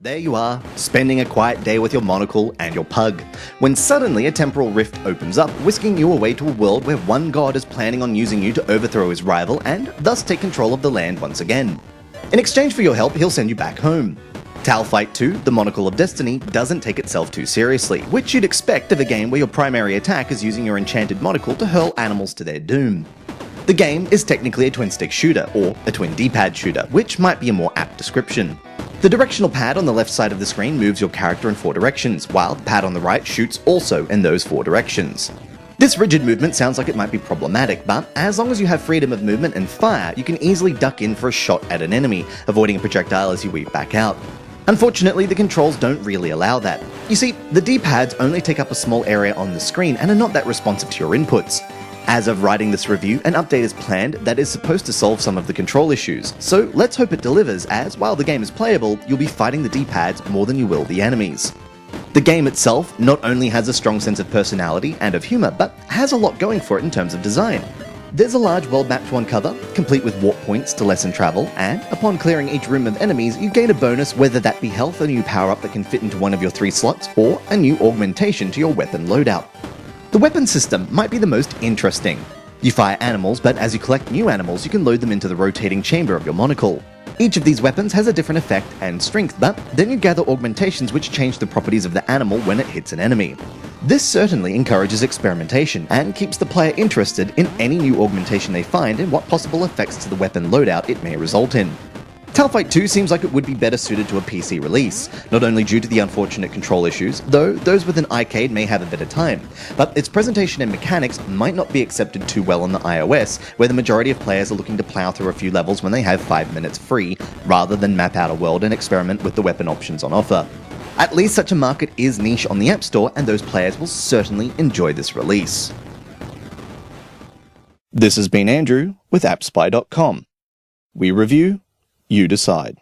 There you are, spending a quiet day with your monocle and your pug, when suddenly a temporal rift opens up, whisking you away to a world where one god is planning on using you to overthrow his rival and thus take control of the land once again. In exchange for your help, he'll send you back home. Towelfight 2, the Monocle of Destiny, doesn't take itself too seriously, which you'd expect of a game where your primary attack is using your enchanted monocle to hurl animals to their doom. The game is technically a twin-stick shooter, or a twin D-pad shooter, which might be a more apt description. The directional pad on the left side of the screen moves your character in 4 directions, while the pad on the right shoots also in those 4 directions. This rigid movement sounds like it might be problematic, but as long as you have freedom of movement and fire, you can easily duck in for a shot at an enemy, avoiding a projectile as you weave back out. Unfortunately, the controls don't really allow that. You see, the D-pads only take up a small area on the screen and are not that responsive to your inputs. As of writing this review, an update is planned that is supposed to solve some of the control issues, so let's hope it delivers, as while the game is playable, you'll be fighting the D-pads more than you will the enemies. The game itself not only has a strong sense of personality and of humour, but has a lot going for it in terms of design. There's a large world map to uncover, complete with warp points to lessen travel, and upon clearing each room of enemies, you gain a bonus, whether that be health, a new power-up that can fit into one of your 3 slots, or a new augmentation to your weapon loadout. The weapon system might be the most interesting. You fire animals, but as you collect new animals, you can load them into the rotating chamber of your monocle. Each of these weapons has a different effect and strength, but then you gather augmentations which change the properties of the animal when it hits an enemy. This certainly encourages experimentation and keeps the player interested in any new augmentation they find and what possible effects to the weapon loadout it may result in. Towelfight 2 seems like it would be better suited to a PC release, not only due to the unfortunate control issues, though those with an iCade may have a better time, but its presentation and mechanics might not be accepted too well on the iOS, where the majority of players are looking to plow through a few levels when they have 5 minutes free, rather than map out a world and experiment with the weapon options on offer. At least such a market is niche on the App Store, and those players will certainly enjoy this release. This has been Andrew with AppSpy.com. We review, you decide.